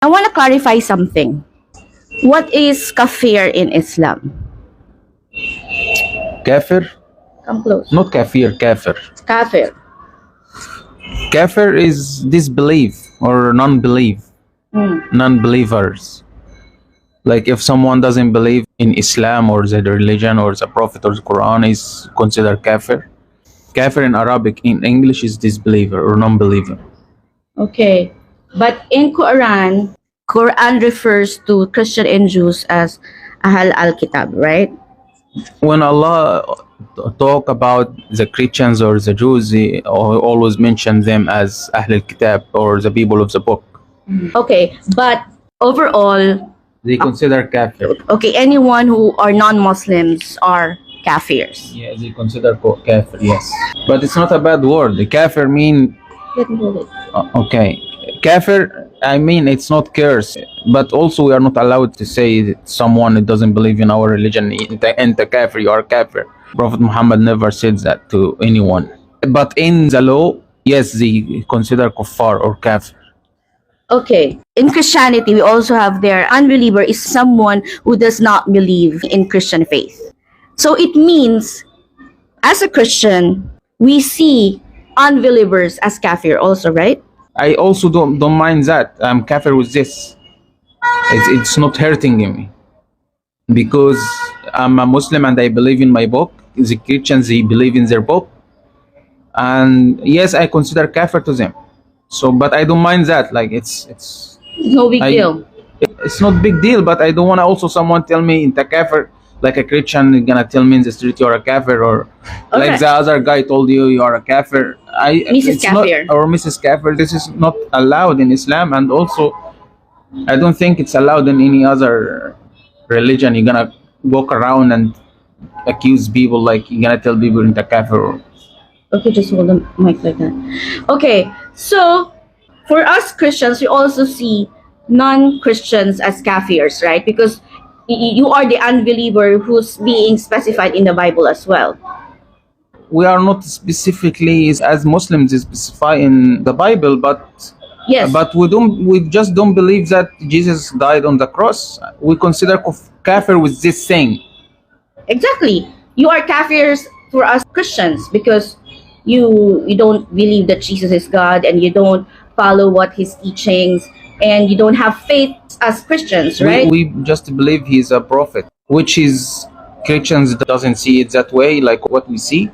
I want to clarify something. What is kafir in Islam? Kafir? Come close. Not kafir, kafir. Kafir. Kafir is disbelief or non-belief, non-believers. Like if someone doesn't believe in Islam or the religion or the Prophet or the Quran is considered kafir. Kafir in Arabic, in English is disbeliever or non-believer. Okay. But in Quran refers to Christian and Jews as Ahl al-Kitab, right? When Allah talk about the Christians or the Jews, He always mention them as Ahl al-Kitab or the people of the book. Okay. But overall, They consider kafir. okay, anyone who are non-Muslims are kafirs. Yeah, they consider kafir, yes. But it's not a bad word. The kafir mean, Let me hold it. okay. Kafir, I mean, it's not curse. But also we are not allowed to say that someone who doesn't believe in our religion, enter kafir, you are kafir. Prophet Muhammad never said that to anyone. But in the law, yes, they consider kuffar or kafir. Okay. In Christianity, we also have their unbeliever is someone who does not believe in Christian faith. So it means, as a Christian, we see unbelievers as kafir also, right? I also don't mind that. I'm kafir with this. It's not hurting me because I'm a Muslim and I believe in my book. The Christians, they believe in their book, and yes, I consider kafir to them. So, but I don't mind that. Like it's No big I- deal. it's not big deal. But I don't want to also someone tell me in kafir, like a Christian gonna tell me in the street you're a kafir, or like Alright. the other guy told you are a kafir. Mrs. It's not- Kafir. or Mrs. Kafir. This is not allowed in Islam, and also I don't think it's allowed in any other religion. You're gonna walk around and accuse people, like you're gonna tell people in kafir. Okay, just hold the mic like that. Okay, so for us Christians, we also see non-Christians as kafirs, right? Because you are the unbeliever who's being specified in the Bible as well. We are not specifically as Muslims specify in the Bible, but Yes. but we just don't believe that Jesus died on the cross. We consider kafir with this thing. Exactly. You are kafirs for us Christians because you don't believe that Jesus is God and you don't follow what his teachings and you don't have faith as Christians, right? We just believe he's a prophet, which is Christians doesn't see it that way, like what we see.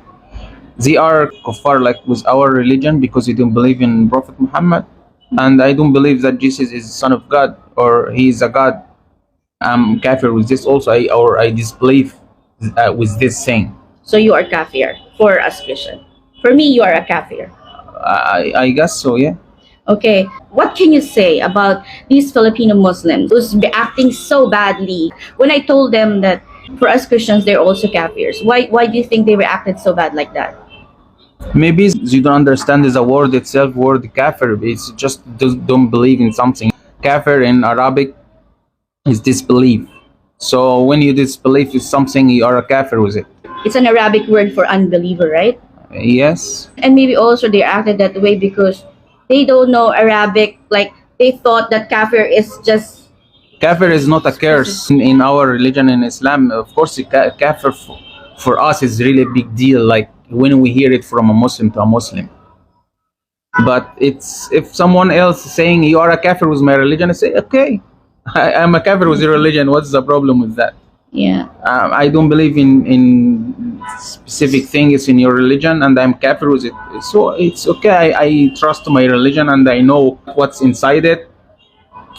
They are kuffar like with our religion because they don't believe in Prophet Muhammad, and I don't believe that Jesus is the Son of God or he is a God. I'm kafir with this also. I disbelieve with this thing. So you are kafir for us Christian. For me, you are a kafir. I guess so, yeah. Okay, what can you say about these Filipino Muslims who's acting so badly? When I told them that for us Christians, they're also kafirs. Why do you think they reacted so bad like that? Maybe you don't understand the word itself, word kafir. It's just don't believe in something. Kafir in Arabic is disbelief. So when you disbelieve in something, you are a kafir with it. It's an Arabic word for unbeliever, right? Yes. And maybe also they acted that way because they don't know Arabic. Like they thought that kafir is just Kafir is not a curse in our religion in Islam. Of course, kafir for us is really a big deal. Like when we hear it from a Muslim to a Muslim. But it's if someone else is saying you are a kafir with my religion, I say okay, I'm a kafir with your religion. What's the problem with that? yeah. I don't believe in specific things in your religion, and I'm kafir with it. So it's okay. I trust my religion, and I know what's inside it,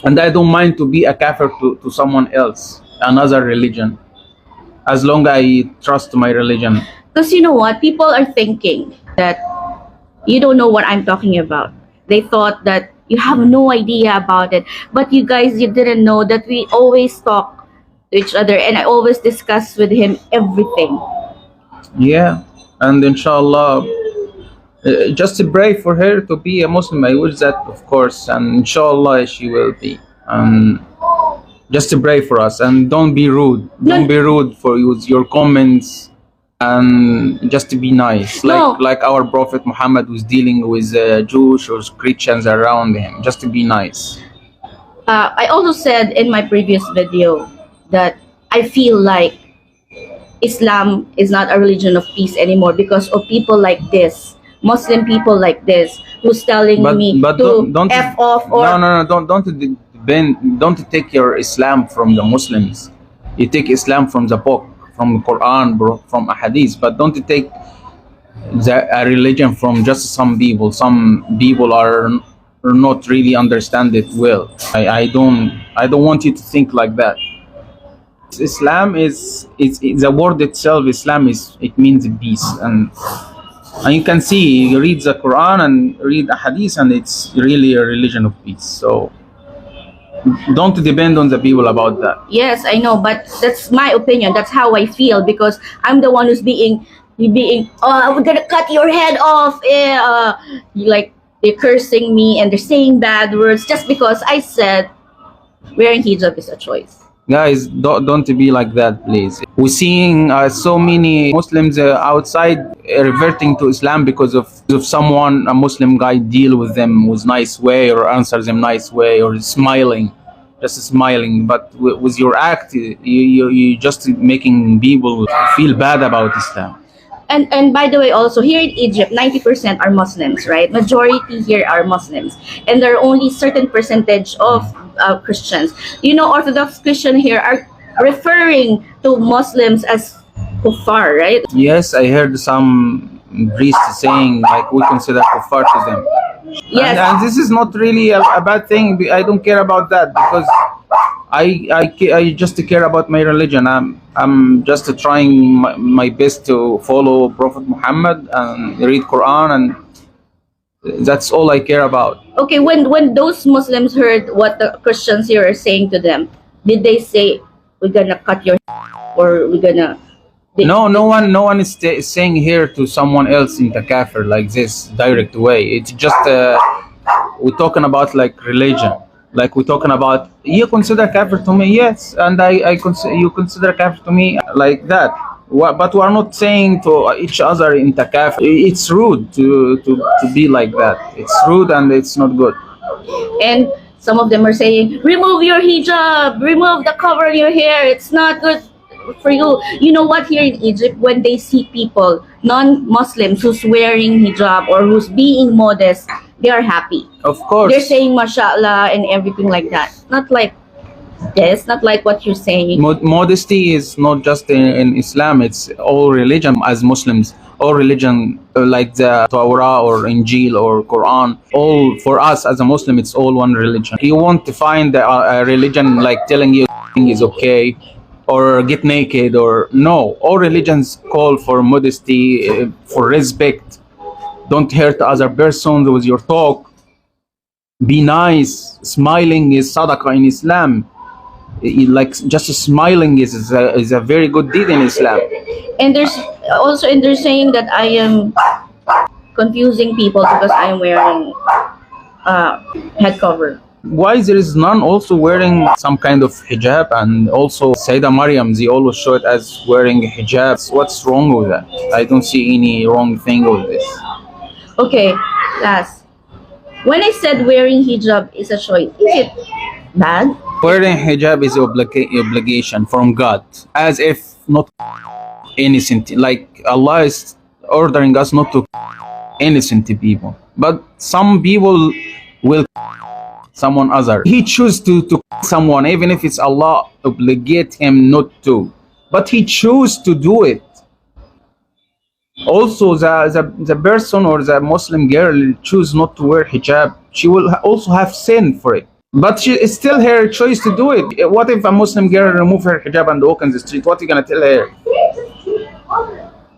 and I don't mind to be a kafir to someone else, another religion, as long I trust my religion. Because you know what? People are thinking that you don't know what I'm talking about. They thought that you have no idea about it. But you guys, you didn't know that we always talk to each other and I always discuss with him everything. Yeah, and inshallah, just to pray for her to be a Muslim. I wish that, of course, and inshallah she will be. Just to pray for us, and don't be rude. Don't be rude for your comments, and just to be nice, like our Prophet Muhammad was dealing with Jews or Christians around him. Just to be nice. I also said in my previous video that I feel like Islam is not a religion of peace anymore because of people like this, Muslim people like this, who's telling me But to don't f off no or no no don't take your Islam from the Muslims. You take Islam from the book, from the Quran, bro, from a hadith, but don't take a religion from just some people. Some people are not really understand it well. I don't want you to think like that. Islam is the word itself. Islam is, it means peace, and you can see, you read the Quran and read a hadith, and it's really a religion of peace. So don't depend on the people about that. yes, I know, but that's my opinion. That's how I feel because I'm the one who's being we're gonna cut your head off. Like they're cursing me and they're saying bad words just because I said wearing hijab is a choice. Guys, don't be like that, please. We're seeing so many Muslims outside reverting to Islam because of someone, a Muslim guy, deal with them with nice way or answers them nice way or smiling, just smiling. But with your act, you just making people feel bad about Islam. And by the way, also here in Egypt, 90% are Muslims, right? Majority here are Muslims, and there are only certain percentage of Christians. You know, Orthodox Christian here are referring to Muslims as kuffar, right? Yes, I heard some priests saying like we consider kuffar to them. Yes. And this is not really a bad thing. I don't care about that because I just care about my religion. I'm just trying my best to follow Prophet Muhammad and read Quran, and that's all I care about. Okay, when those Muslims heard what the Christians here are saying to them, did they say we're gonna cut your or we're gonna? No one is saying here to someone else in the kafir like this direct way. It's just we're talking about like religion. Like we're talking about, you consider kafir to me, yes, and you consider kafir to me like that. But we're not saying to each other in the kafir. It's rude to be like that. It's rude and it's not good. And some of them are saying, remove your hijab, remove the cover in your hair. It's not good for you. You know what? Here in Egypt, when they see people, non-Muslims, who's wearing hijab or who's being modest, they are happy. Of course. They're saying mashallah and everything like that. Not like this, not like what you're saying. Modesty is not just in Islam, it's all religion. As Muslims, all religion, like the Torah or Injil or Quran, all for us as a Muslim, it's all one religion. You want to find a religion like telling you is okay or get naked, or no, all religions call for modesty, for respect. Don't hurt other persons with your talk. Be nice. Smiling is sadaqah in Islam. Like just smiling is a very good deed in Islam. And they're saying that I am confusing people because I am wearing head cover. Why there is none also wearing some kind of hijab? And also Sayyidah Maryam, they always show it as wearing hijab. What's wrong with that? I don't see any wrong thing with this. Okay, last. When I said wearing hijab is a choice, is it bad? Wearing hijab is obligation from God, as if not innocent. Like Allah is ordering us not to innocent people, but some people will someone other. He choose to someone, even if it's Allah obligate him not to, but he choose to do it. Also, the person or the Muslim girl choose not to wear hijab, she will also have sin for it. But it's still her choice to do it. What if a Muslim girl remove her hijab and walk in the street? What are you gonna tell her?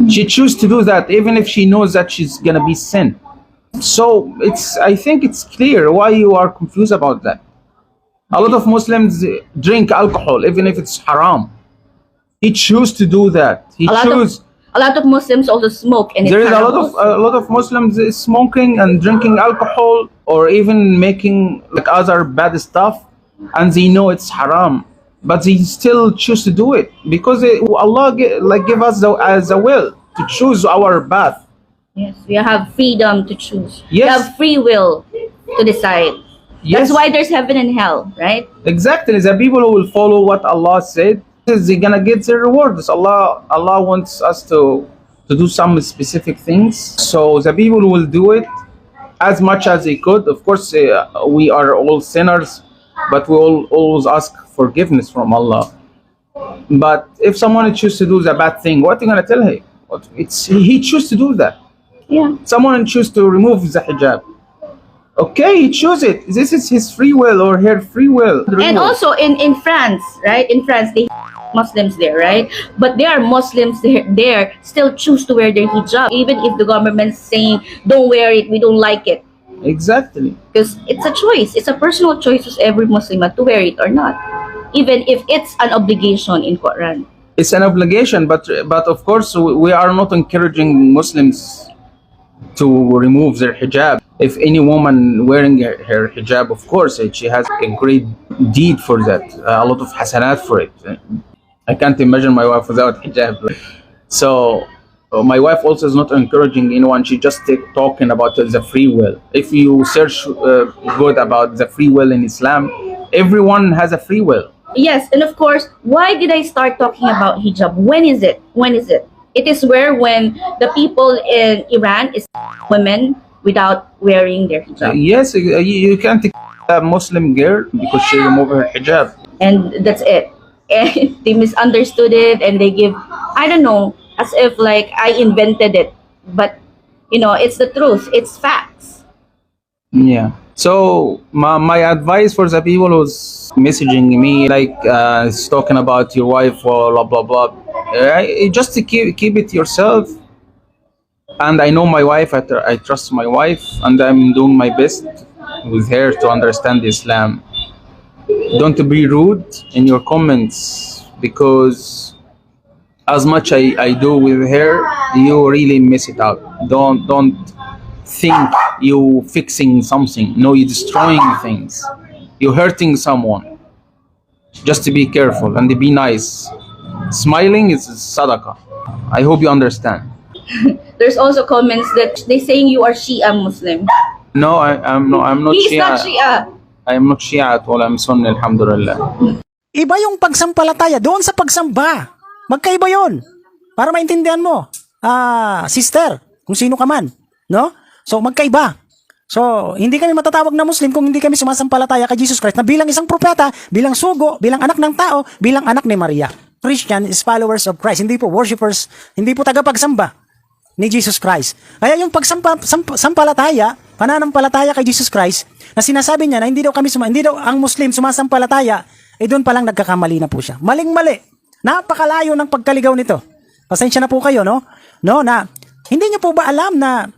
She choose to do that, even if she knows that she's gonna be sin. So I think it's clear why you are confused about that. A lot of Muslims drink alcohol, even if it's haram. He choose to do that. A lot of Muslims also smoke, and there is a lot of Muslims smoking and drinking alcohol, or even making like other bad stuff, and they know it's haram, but they still choose to do it because Allah give us the will to choose our path. Yes, we have freedom to choose. Yes. We have free will to decide. That's Yes, why there's heaven and hell, right? exactly. The people who will follow what Allah said, they're gonna get their rewards. Allah wants us to do some specific things. So the people who will do it as much as they could. Of course, we are all sinners, but we all always ask forgiveness from Allah. But if someone chooses to do the bad thing, what are you gonna tell him? It's he choose to do that. Yeah. Someone choose to remove the hijab. Okay, he choose it. This is his free will or her free will. And also in France, right? In France, they Muslims there, right? But there are Muslims there still choose to wear their hijab, even if the government's saying don't wear it, we don't like it, Exactly. because it's a choice. It's a personal choice of every Muslim to wear it or not, even if it's an obligation in Quran. It's an obligation, but of course we are not encouraging Muslims to remove their hijab. If any woman wearing her hijab, of course, she has a great deed for that, a lot of hasanat for it. I can't imagine my wife without hijab. So my wife also is not encouraging anyone. She just talking about the free will. If you search good about the free will in Islam, everyone has a free will. Yes, and of course, why did I start talking about hijab? When is it? When is it? It is where when the people in Iran is women without wearing their hijab. Yes, you can't take a Muslim girl because she removed her hijab. And that's it. And they misunderstood it and they give, I don't know, as if like I invented it. But, it's the truth. It's facts. Yeah. So my advice for the people who's messaging me like is talking about your wife or blah blah blah, just to keep it yourself. And I know my wife. I trust my wife, and I'm doing my best with her to understand Islam. Don't be rude in your comments, because as much I do with her, you really miss it out. Don't think you fixing something. No, you're destroying things. You're hurting someone. Just to be careful and to be nice. Smiling is sadaqah. I hope you understand. There's also comments that they saying you are Shia Muslim. No, I'm not He is Shia. not Shia. I am not Shia at all. I'm Sunni, alhamdulillah. Iba yung pagsampalataya doon sa pagsamba. Magkaiba yon. Para maintindihan mo, sister, kung sino ka man, no? So magkaiba. So hindi kami matatawag na Muslim kung hindi kami sumasampalataya kay Jesus Christ na bilang isang propeta, bilang sugo, bilang anak ng tao, bilang anak ni Maria. Christian is followers of Christ, hindi po worshipers, hindi po tagapagsamba ni Jesus Christ. Kaya yung pagsampalataya, pananampalataya kay Jesus Christ, na sinasabi niya na hindi daw ang Muslim sumasampalataya, doon pa lang nagkakamali na po siya. Maling-mali. Napakalayo ng pagkaligaw nito. Pasensya na po kayo, no? Na hindi niyo po ba alam na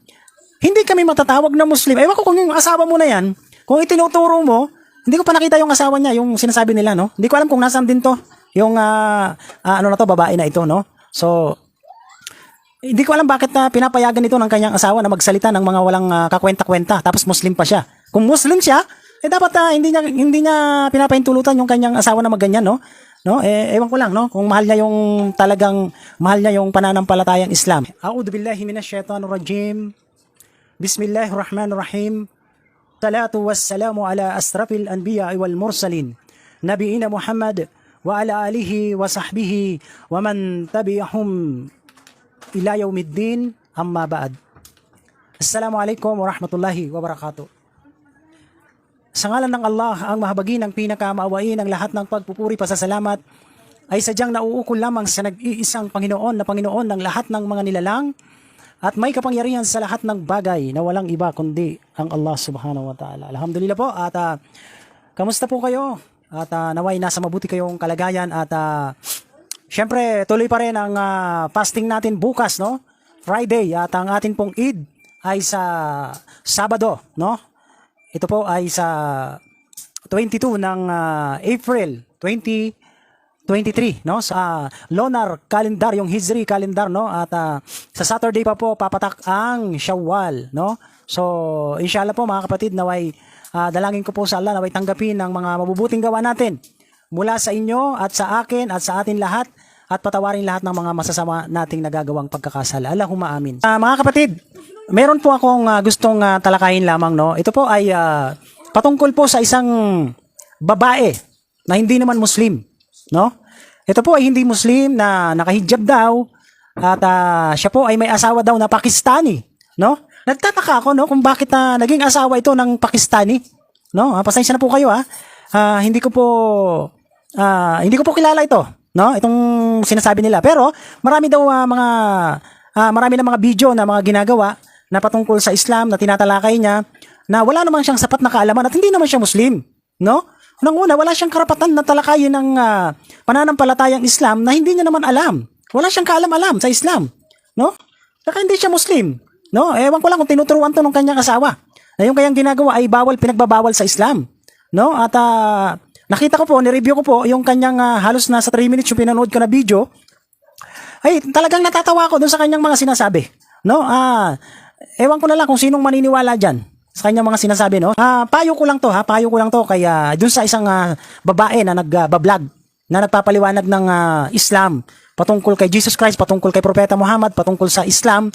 hindi kami matatawag na Muslim? Ewan ko kung yung asawa mo na yan, kung itinuturo mo, hindi ko pa nakita yung asawa niya, yung sinasabi nila, no? Hindi ko alam kung nasaan din to, yung babae na ito, no? So, hindi ko alam bakit pinapayagan ito ng kanyang asawa na magsalita ng mga walang kakwenta-kwenta, tapos Muslim pa siya. Kung Muslim siya, dapat hindi niya pinapahintulutan yung kanyang asawa na magganyan, no? Ewan ko lang, no? Kung mahal niya yung pananampalatayang Islam. A'udhu billahi minasyaitanir rajim. Bismillahirrahmanirrahim. Salatu wassalamu ala asrafil anbiya wal mursalin. Nabiina Muhammad wa ala alihi wa sahbihi wa man tabi'ahum ila yaumiddin, amma ba'd. Assalamualaikum warahmatullahi wabarakatuh. Sa ngalan ng Allah, ang mahabagi ng pinakamaawain ng lahat ng pagpupuri pasasalamat ay sadyang nauukol lamang sa nag-iisang Panginoon na Panginoon ng lahat ng mga nilalang at may kapangyarihan sa lahat ng bagay na walang iba kundi ang Allah subhanahu wa ta'ala. Alhamdulillah po. At kamusta po kayo? At naway nasa mabuti kayong kalagayan at syempre tuloy pa rin ang fasting natin bukas, no? Friday, at ang atin pong Eid ay sa Sabado, no? Ito po ay sa 22 ng April 2023, no? Sa lunar calendar, yung Hijri calendar, no? At sa Saturday pa po papatak ang Shawwal, no? So, inshallah po mga kapatid, naway dalangin ko po sa Allah naway tanggapin ang mga mabubuting gawa natin mula sa inyo at sa akin at sa atin lahat, at patawarin lahat ng mga masasama nating nagagawang pagkakasala. Allahumma amin. Mga kapatid, meron po akong gustong talakayin lamang, no? Ito po ay patungkol po sa isang babae na hindi naman Muslim, no? Ito po ay hindi Muslim na nakahijab daw at siya po ay may asawa daw na Pakistani, no? Nagtataka ako, no, kung bakit naging asawa ito ng Pakistani, no? Pasensya na po kayo, hindi ko po kilala ito, no? Itong sinasabi nila. Pero marami daw marami na mga video na mga ginagawa na patungkol sa Islam na tinatalakay niya na wala naman siyang sapat na kaalaman at hindi naman siya Muslim, no? Unang-una, wala siyang karapatan na talakayin ng pananampalatayang Islam na hindi niya naman alam. Wala siyang kaalam-alam sa Islam, no? Saka hindi siya Muslim, no? Ewan ko lang kung tinuturuan to ng kanyang asawa na yung kanyang ginagawa ay pinagbabawal sa Islam, no? At nakita ko po, ni-review ko po yung kanyang halos nasa 3 minutes yung pinanood ko na video. Ay, talagang natatawa ako doon sa kanyang mga sinasabi, no? Ewan ko na lang kung sinong maniniwala diyan sa kanyang mga sinasabi, no? Payo ko lang to kaya doon sa isang babae na nagba-vlog na nagpapaliwanag ng Islam patungkol kay Jesus Christ, patungkol kay Propeta Muhammad, patungkol sa Islam.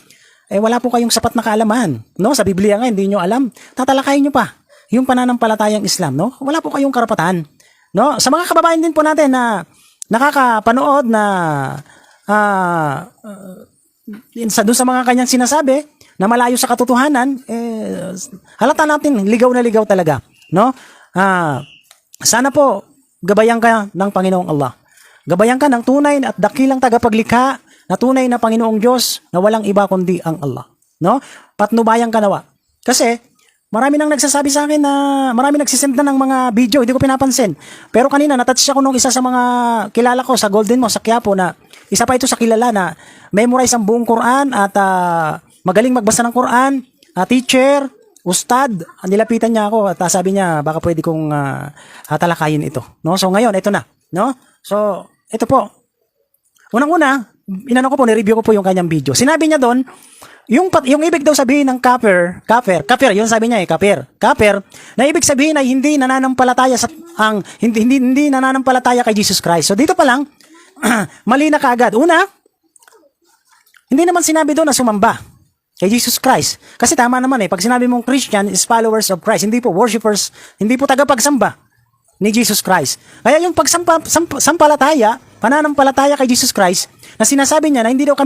Wala po kayong sapat na kaalaman, no? Sa Biblia nga hindi niyo alam. Tatalakayin niyo pa yung pananampalatayang Islam, no? Wala po kayong karapatan, no? Sa mga kababayan din po natin na nakakapanood na doon sa mga kanyang sinasabi na malayo sa katotohanan, halata natin ligaw na ligaw talaga, no? Sana po gabayan ka ng Panginoong Allah. Gabayan ka ng tunay at dakilang tagapaglikha na tunay na Panginoong Diyos na walang iba kundi ang Allah, no? Patnubayan ka nawa. Kasi marami nang nagsasabi sa akin na marami nagsisend na ng mga video, hindi ko pinapansin. Pero kanina natouch ako nung isa sa mga kilala ko sa Golden Mosque sa Quiapo na isa pa ito sa kilala na memorize ang buong Quran at magaling magbasa ng Quran, teacher, ustad, nilapitan niya ako at sabi niya baka pwede kong talakayin ito, no? So ngayon ito na, no? So ito po. Unang-una, ni-review ko po yung kanyang video. Sinabi niya doon, yung ibig daw sabihin ng kafir, yun sabi niya kafir, na ibig sabihin ay hindi nananampalataya hindi nananampalataya kay Jesus Christ. So dito pa lang, mali na kaagad. Una, hindi naman sinabi doon na sumamba kay Jesus Christ. Kasi tama naman pag sinabi mong Christian is followers of Christ, hindi po worshipers, hindi po tagapagsamba ni Jesus Christ. Kaya yung pagsampalataya, pananampalataya kay Jesus Christ, na sinasabi niya na hindi daw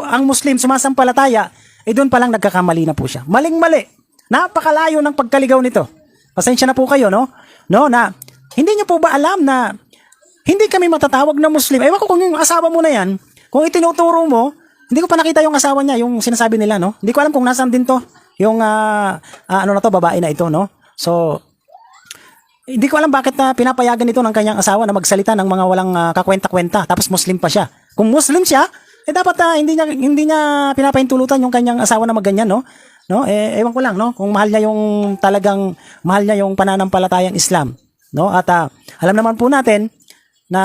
ang Muslim sumasampalataya, doon pa lang nagkakamali na po siya. Maling-mali. Napakalayo ng pagkaligaw nito. Pasensya na po kayo, no? No, na hindi niyo po ba alam na hindi kami matatawag na Muslim? Ewan ko kung yung asawa mo na yan, kung itinuturo mo, hindi ko pa nakita yung asawa niya, yung sinasabi nila, no? Hindi ko alam kung nasaan din to, yung babae na ito, no? So, hindi ko alam bakit pinapayagan ito ng kanyang asawa na magsalita ng mga walang kakwenta-kwenta, tapos Muslim pa siya. Kung Muslim siya, dapat hindi niya pinapahintulutan yung kanyang asawa na magganyan, no? No? Ewan ko lang, no? Kung mahal niya yung pananampalatayang Islam, no? At alam naman po natin na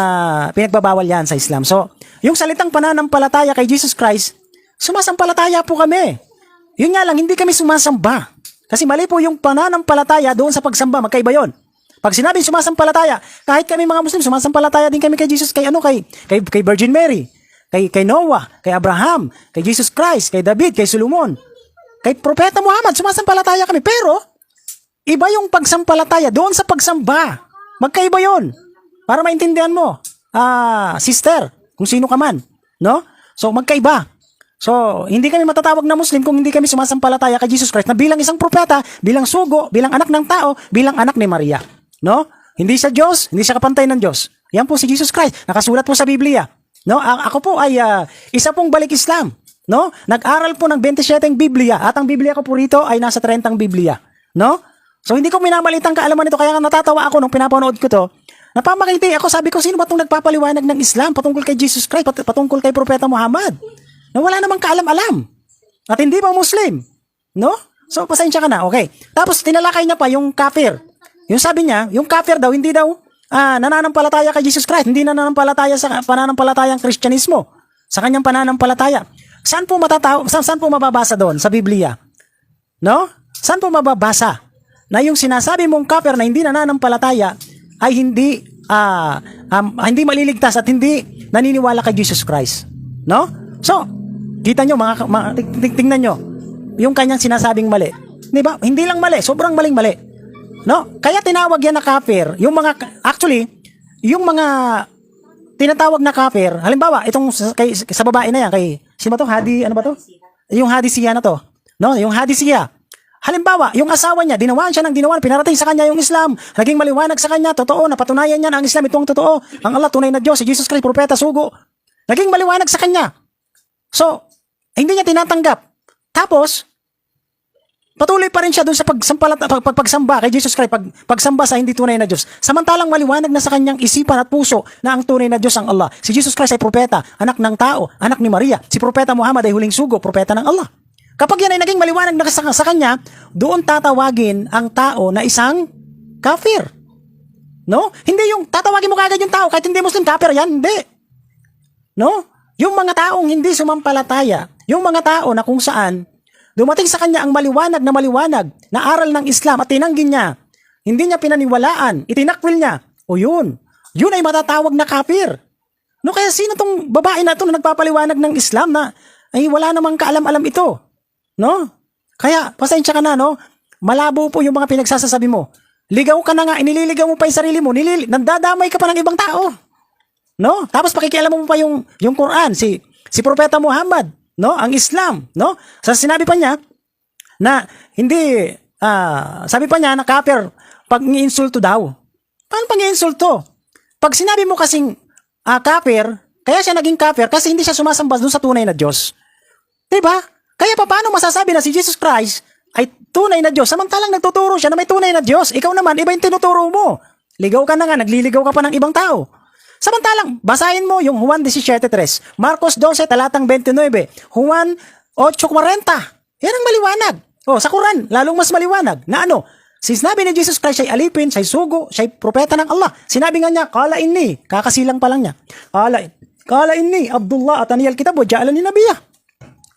pinagbabawal yan sa Islam. So, yung salitang pananampalataya kay Jesus Christ, sumasampalataya po kami. Yun nga lang, hindi kami sumasamba. Kasi mali po yung pananampalataya doon sa pagsamba, magkaiba yun. Pag sinabing sumasampalataya, kahit kami mga Muslim, sumasampalataya din kami kay Jesus, kay Virgin Mary, kay Noah, kay Abraham, kay Jesus Christ, kay David, kay Solomon, kay Propeta Muhammad, sumasampalataya kami. Pero, iba yung pagsampalataya doon sa pagsamba. Magkaiba yun. Para maintindihan mo, sister, kung sino ka man, no? So, magkaiba. So, hindi kami matatawag na Muslim kung hindi kami sumasampalataya kay Jesus Christ na bilang isang propeta, bilang sugo, bilang anak ng tao, bilang anak ni Maria, no? Hindi siya Diyos, hindi siya kapantay ng Diyos. Yan po si Jesus Christ. Nakasulat po sa Biblia, no? Ako po ay isa pong balik Islam, no? Nag-aral po ng 27 Biblia at ang Biblia ko po rito ay nasa 30 Biblia, no? So, hindi ko minamalitang kaalaman ito kaya natatawa ako nung pinapanood ko to. Napamakiti ako, sabi ko, sino ba itong nagpapaliwanag ng Islam patungkol kay Jesus Christ, patungkol kay Propeta Muhammad? Na wala namang kaalam-alam. At hindi pa Muslim. No? So, pasensya ka na. Okay. Tapos, tinalakay niya pa yung kafir. Yung sabi niya, yung kafir daw, hindi daw nananampalataya kay Jesus Christ. Hindi nananampalataya sa pananampalatayang Kristyanismo. Sa kanyang pananampalataya. Saan po mababasa doon sa Biblia? No? Saan po mababasa na yung sinasabi mong kafir na hindi nananampalataya ay hindi maliligtas at hindi naniniwala kay Jesus Christ. No? So, kita nyo, tingnan nyo, yung kanyang sinasabing mali. Di ba? Hindi lang mali, sobrang maling-mali. No? Kaya tinawag yan na kafir. Yung mga, actually, yung mga tinatawag na kafir, halimbawa, itong sa babae na yan, kay, sino ba to? Ano ba to? Yung hadisiya na to. No? Yung hadisiya. Halimbawa, yung asawa niya, dinawaan siya ng dinawaan, pinarating sa kanya yung Islam, naging maliwanag sa kanya, totoo, napatunayan niya na ang Islam, ito ang totoo, ang Allah, tunay na Diyos, si Jesus Christ, propeta, sugo. Naging maliwanag sa kanya. So, hindi niya tinatanggap. Tapos, patuloy pa rin siya doon sa pagsamba kay Jesus Christ, pagsamba sa hindi tunay na Diyos. Samantalang maliwanag na sa kanyang isipan at puso na ang tunay na Diyos ang Allah. Si Jesus Christ ay propeta, anak ng tao, anak ni Maria. Si propeta Muhammad ay huling sugo, propeta ng Allah. Kapag yan ay naging maliwanag na sa kanya, doon tatawagin ang tao na isang kafir. No? Hindi yung tatawagin mo kagad yung tao kahit hindi Muslim, kafir yan. Hindi. No? Yung mga taong hindi sumampalataya, yung mga tao na kung saan dumating sa kanya ang maliwanag na aral ng Islam at tinanggi niya, hindi niya pinaniwalaan, itinakwil niya, o yun ay matatawag na kafir. No, kaya sino tong babae na ito na nagpapaliwanag ng Islam na ay wala namang kaalam-alam ito? No? Kaya, pasensya ka na, no? Malabo po yung mga pinagsasasabi mo. Ligaw ka na nga, inililigaw mo pa yung sarili mo, nandadamay ka pa ng ibang tao. No? Tapos pakikialam mo pa yung Quran, si Propeta Muhammad, no? Ang Islam, no? Sa sinabi pa niya na hindi sabi pa niya na kafir pag ngi-insulto daw. Paano pag ngi-insulto? Pag sinabi mo kasing kafir, kaya siya naging kafir kasi hindi siya sumasamba doon sa tunay na Diyos. 'Di ba? Kaya paano masasabi na si Jesus Christ ay tunay na Diyos samantalang nagtuturo siya na may tunay na Diyos? Ikaw naman iba yung tinuturo mo. Ligaw ka na nga, nagliligaw ka pa ng ibang tao. Samantalang, basahin mo yung Juan 17:3, Marcos 12, talatang 29, Juan 8:40. Yan ang maliwanag. Sa Quran, lalong mas maliwanag. Na ano? Sinabi ni Jesus Christ, siya'y alipin, siya'y sugo, siya'y propeta ng Allah. Sinabi nga niya, kala inni, kakasilang pa lang niya. Kala inni, Abdullah at aniyal kitab, ja'ala ni nabiya.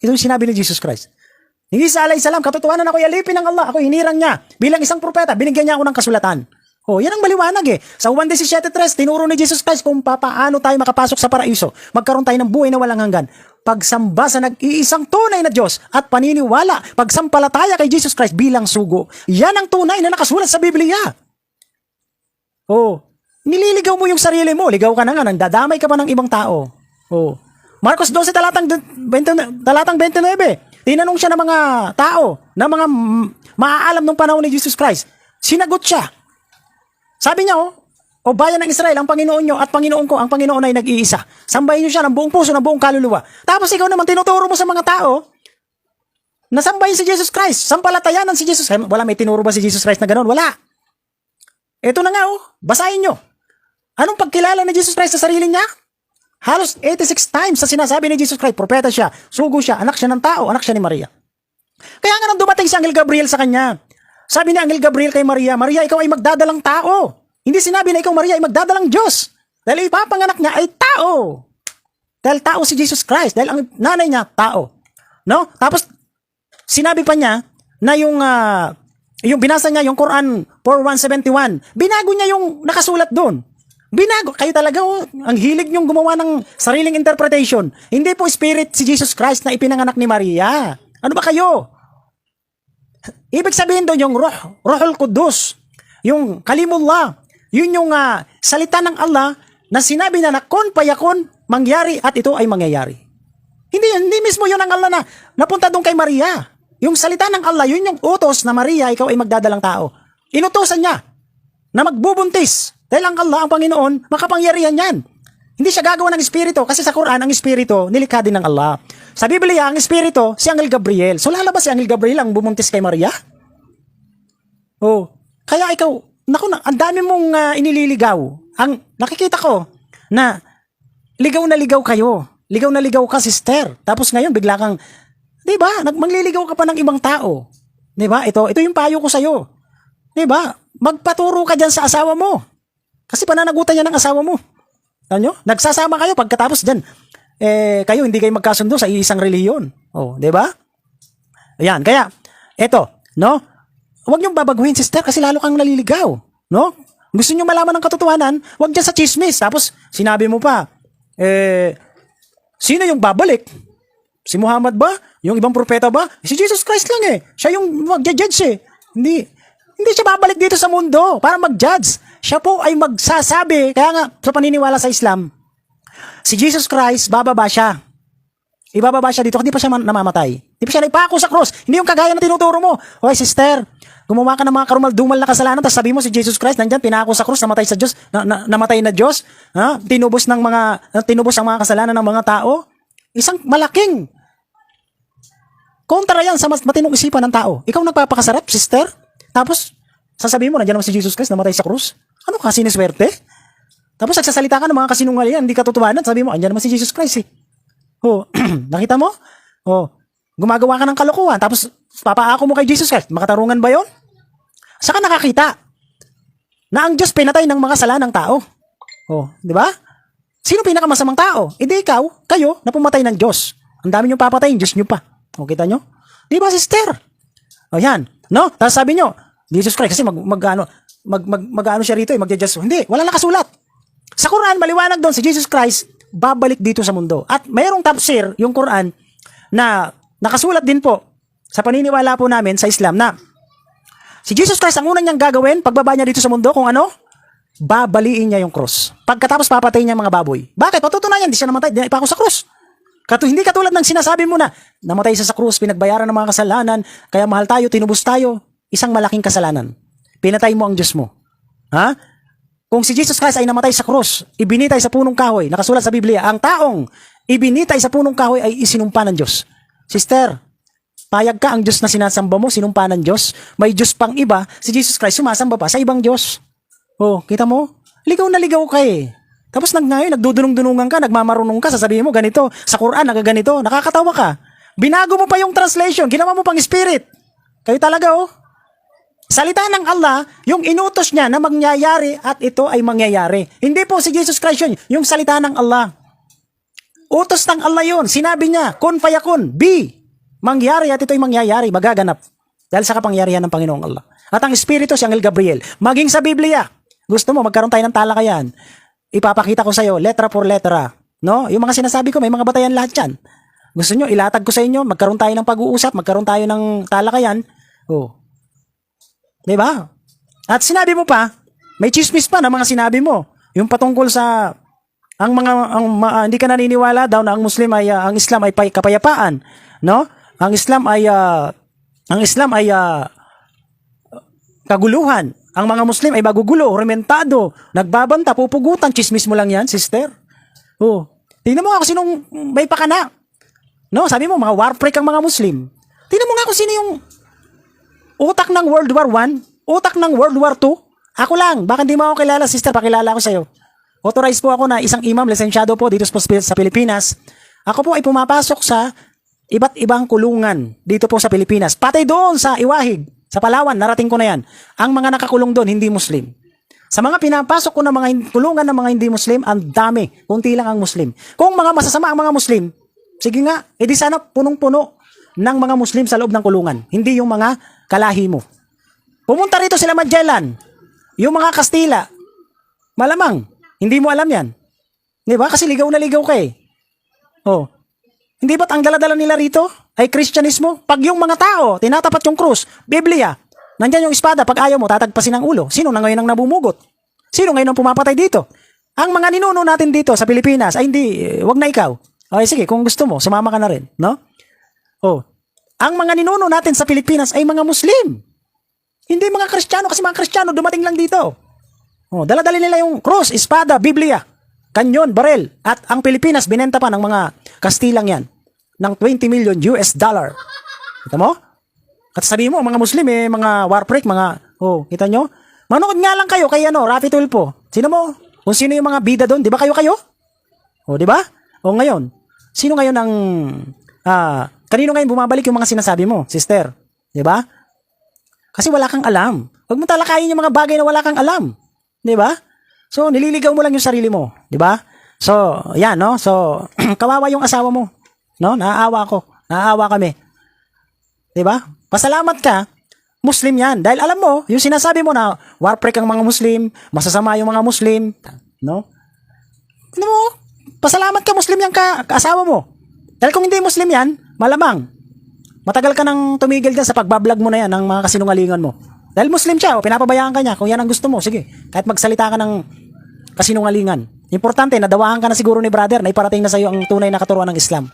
Ito yung sinabi ni Jesus Christ. Isa alayhi salam, katotohanan ako'y alipin ng Allah, ako'y hinirang niya. Bilang isang propeta, binigyan niya ako ng kasulatan. Yan ang maliwanag eh. Sa Juan 17:3, tinuro ni Jesus Christ kung paano tayo makapasok sa paraiso. Magkaroon tayo ng buhay na walang hanggan. Pagsamba sa nag-iisang tunay na Diyos at paniniwala, pagsampalataya kay Jesus Christ bilang sugo. Yan ang tunay na nakasulat sa Biblia. Nililigaw mo yung sarili mo. Ligaw ka na nga, nandadamay ka pa ng ibang tao. Marcos 12, talatang 29. Tinanong siya ng mga tao, ng mga maaalam ng panahon ni Jesus Christ. Sinagot siya. Sabi niya, o bayan ng Israel, ang Panginoon nyo at Panginoon ko, ang Panginoon ay nag-iisa. Sambahin nyo siya ng buong puso, ng buong kaluluwa. Tapos ikaw naman, tinuturo mo sa mga tao na sambahin si Jesus Christ. Sampalatayanan si Jesus Christ. Wala, may tinuro ba si Jesus Christ na gano'n? Wala. Ito na nga, basahin nyo. Anong pagkilala ni Jesus Christ sa sarili niya? Halos 86 times sa sinasabi ni Jesus Christ, propeta siya, sugo siya, anak siya ng tao, anak siya ni Maria. Kaya nga nang dumating si Angel Gabriel sa kanya, sabi ni Angel Gabriel kay Maria, Maria, ikaw ay magdadalang tao. Hindi sinabi na ikaw, Maria, ay magdadalang Diyos. Dahil ipapanganak niya ay tao. Dahil tao si Jesus Christ. Dahil ang nanay niya, tao. No? Tapos, sinabi pa niya na yung binasa niya, yung Quran 4:171, binago niya yung nakasulat doon. Binago. Kayo talaga, ang hilig niyong gumawa ng sariling interpretation. Hindi po spirit si Jesus Christ na ipinanganak ni Maria. Ano ba kayo? Ibig sabihin doon yung Ruhul Qudus, yung Kalimullah, yun yung salita ng Allah na sinabi na kun payakun, mangyari at ito ay mangyayari. Hindi mismo yun ang Allah na napunta doon kay Maria. Yung salita ng Allah, yun yung utos na Maria, ikaw ay magdadalang tao. Inutosan niya na magbubuntis. Dahil ang Allah, ang Panginoon, makapangyarihan yan. Hindi siya gagawa ng espiritu kasi sa Quran, ang espiritu, nilikha din ng Allah. Sa Biblia, ang espiritu, si Angel Gabriel. So lalabas si Angel Gabriel ang bumuntis kay Maria? Kaya ikaw, ang dami mong inililigaw. Ang nakikita ko na ligaw na ligaw kayo. Ligaw na ligaw ka, sister. Tapos ngayon, bigla kang, di ba, mangliligaw ka pa ng ibang tao. Di ba? Ito yung payo ko sa'yo. Di ba? Magpaturo ka dyan sa asawa mo. Kasi pananagutan niya ng asawa mo. Ano? Nagsasama kayo pagkatapos dyan. Kayo hindi kayo magkasundo sa isang reliyon. Di ba? Ayan, kaya, eto, no? Huwag niyong babaguhin, sister, kasi lalo kang naliligaw. No? Gusto niyo malaman ng katotohanan, huwag dyan sa chismis. Tapos, sinabi mo pa, sino yung babalik? Si Muhammad ba? Yung ibang propeta ba? Si Jesus Christ lang eh. Siya yung mag-judge eh. Hindi. Hindi siya babalik dito sa mundo para mag-judge. Siya po ay magsasabi. Kaya nga, sa paniniwala sa Islam, si Jesus Christ, bababa siya. Ibababa siya dito, hindi pa siya namamatay. Hindi pa siya naipako sa cross. Hindi yung kagaya na tinuturo mo. Hoy, sister, gumawa ka ng mga karumal-dumal na kasalanan, tapos sabi mo si Jesus Christ, nandyan, pinako sa cross, namatay sa Diyos, namatay na Diyos, ha? Tinubos ang mga kasalanan ng mga tao. Isang malaking kontra yan sa mas matinong isipan ng tao. Ikaw nagpapakasarap, sister, tapos sasabihin mo, nandiyan naman si Jesus Christ, namatay sa krus. Ano ka, siniswerte? Tapos nagsasalita ka ng mga kasinungalingan, hindi ka tutuwanan, sabi mo, andiyan naman si Jesus Christ eh. Oh, nakita mo? Oh, gumagawa ka ng kalokohan, tapos papaako mo kay Jesus Christ, makatarungan ba yon? Saka nakakita na ang Diyos pinatay ng mga sala ng tao. Oh, di ba? Sino pinakamasamang tao? Hindi ikaw, kayo, na pumatay ng Diyos. Ang dami nyo papatayin, Diyos nyo pa. O, kita nyo? Di ba, sister? O, yan. No? Tapos sabi nyo, Jesus Christ, kasi mag-ano siya rito, mag-judge. Hindi, wala nakasulat. Sa Quran, maliwanag doon, si Jesus Christ, babalik dito sa mundo. At mayroong tafsir, yung Quran, na nakasulat din po, sa paniniwala po namin sa Islam, na si Jesus Christ, ang unang niyang gagawin, pagbaba niya dito sa mundo, kung ano? Babaliin niya yung cross. Pagkatapos papatayin niya mga baboy. Bakit? Patutunayan, hindi siya namatay, di na ipako sa cross. Hindi katulad ng sinasabi mo na, namatay siya sa krus, pinagbayaran ng mga kasalanan, kaya mahal tayo, tinubos tayo. Isang malaking kasalanan. Pinatay mo ang Diyos mo. Ha? Kung si Jesus Christ ay namatay sa krus, ibinitay sa punong kahoy, nakasulat sa Biblia, ang taong ibinitay sa punong kahoy ay isinumpa ng Diyos. Sister, payag ka ang Diyos na sinasamba mo, sinumpa ng Diyos. May Diyos pang iba, si Jesus Christ sumasamba pa sa ibang Diyos. Oh, kita mo? Ligaw na ligaw ka eh. Tapos ngayon, nagdudunong-dunungan ka, nagmamarunong ka, sasabihin mo ganito, sa Quran, nagaganito, nakakatawa ka. Binago mo pa yung translation, ginawa mo pang spirit. Kayo talaga oh. Salita ng Allah, yung inutos niya na mangyayari at ito ay mangyayari. Hindi po si Jesus Christ yun, yung salita ng Allah. Utos ng Allah yun, sinabi niya, kun fayakun, be, mangyari at ito ay mangyayari, magaganap. Dahil sa kapangyarihan ng Panginoong Allah. At ang Espiritu si Angel Gabriel, maging sa Biblia, gusto mo magkaroon tayo ng talakayan, ipapakita ko sa iyo, letra for letra. No? Yung mga sinasabi ko, may mga batayan lahat yan. Gusto nyo, ilatag ko sa inyo, magkaroon tayo ng pag-uusap, magkaroon tayo ng talakayan. Oh. Diba? At sinabi mo pa, may chismis pa na mga sinabi mo. Yung patungkol sa, hindi ka naniniwala daw na ang Islam ay kapayapaan. No? Ang Islam ay kaguluhan. Ang mga Muslim ay magugulo, rementado, nagbabanta, pupugutan, chismis mo lang yan, sister. Oh. Tingnan mo nga kung sinong may pakana. No, sabi mo, mga war freak ang mga Muslim. Tingnan mo nga kung sino yung utak ng World War I, utak ng World War II. Ako lang, baka hindi mo ako kilala, sister, pakilala ko sa'yo. Authorized po ako na isang imam, lisensyado po dito sa Pilipinas. Ako po ay pumapasok sa iba't ibang kulungan dito po sa Pilipinas. Pati doon sa Iwahig, sa Palawan, narating ko na yan. Ang mga nakakulong doon, hindi Muslim. Sa mga pinapasok ko na mga kulungan ng mga hindi Muslim, ang dami, kunti lang ang Muslim. Kung mga masasama ang mga Muslim, sige nga, edi sana punong-puno ng mga Muslim sa loob ng kulungan. Hindi yung mga kalahi mo. Pumunta rito sila Magellan, yung mga Kastila, malamang, hindi mo alam yan. Di ba? Kasi ligaw na ligaw ka eh. Oh. Hindi ba't ang daladala nila rito ay Kristyanismo? Pag yung mga tao, tinatapat yung krus, Biblia, nandyan yung espada, pag ayaw mo, tatagpasin ang ulo. Sino na ngayon ang nabumugot? Sino ngayon ang pumapatay dito? Ang mga ninuno natin dito sa Pilipinas, ay hindi, wag na ikaw. Okay, sige, kung gusto mo, sumama ka na rin. No? Oh. Ang mga ninuno natin sa Pilipinas ay mga Muslim. Hindi mga Kristiyano, kasi mga Kristiyano dumating lang dito. Oh, dala-dali nila yung krus, espada, Biblia, kanyon, barel. At ang Pilipinas, binenta pa ng mga Kastilang yan ng $20 million. Kita mo? At sabihin mo, mga Muslim mga war freak, oh, kita nyo? Manood nga lang kayo kay Rafi Tulfo. Sino mo? Kung sino yung mga bida doon, di ba kayo? Oh, di ba? O ngayon, sino ngayon ang, kanino ngayon bumabalik yung mga sinasabi mo, sister? Di ba? Kasi wala kang alam. Huwag mo talakayin yung mga bagay na wala kang alam. Di ba? So, nililigaw mo lang yung sarili mo. Di ba? So, yan, no? So, kawawa yung asawa mo. No? Naaawa ko. Naaawa kami. Di ba? Pasalamat ka, Muslim yan. Dahil alam mo, yung sinasabi mo na war freak ang mga Muslim, masasama yung mga Muslim. No? Ano mo? Pasalamat ka, Muslim yan asawa mo. Dahil kung hindi Muslim yan, malamang, matagal ka nang tumigil dyan sa pagbablog mo na yan ng mga kasinungalingan mo. Dahil Muslim siya, o pinapabayaan ka niya. Kung yan ang gusto mo, sige. Kahit magsalita ka ng kasinungalingan. Importante, nadawahan ka na siguro ni brother na iparating na sa iyo ang tunay na katuruan ng Islam.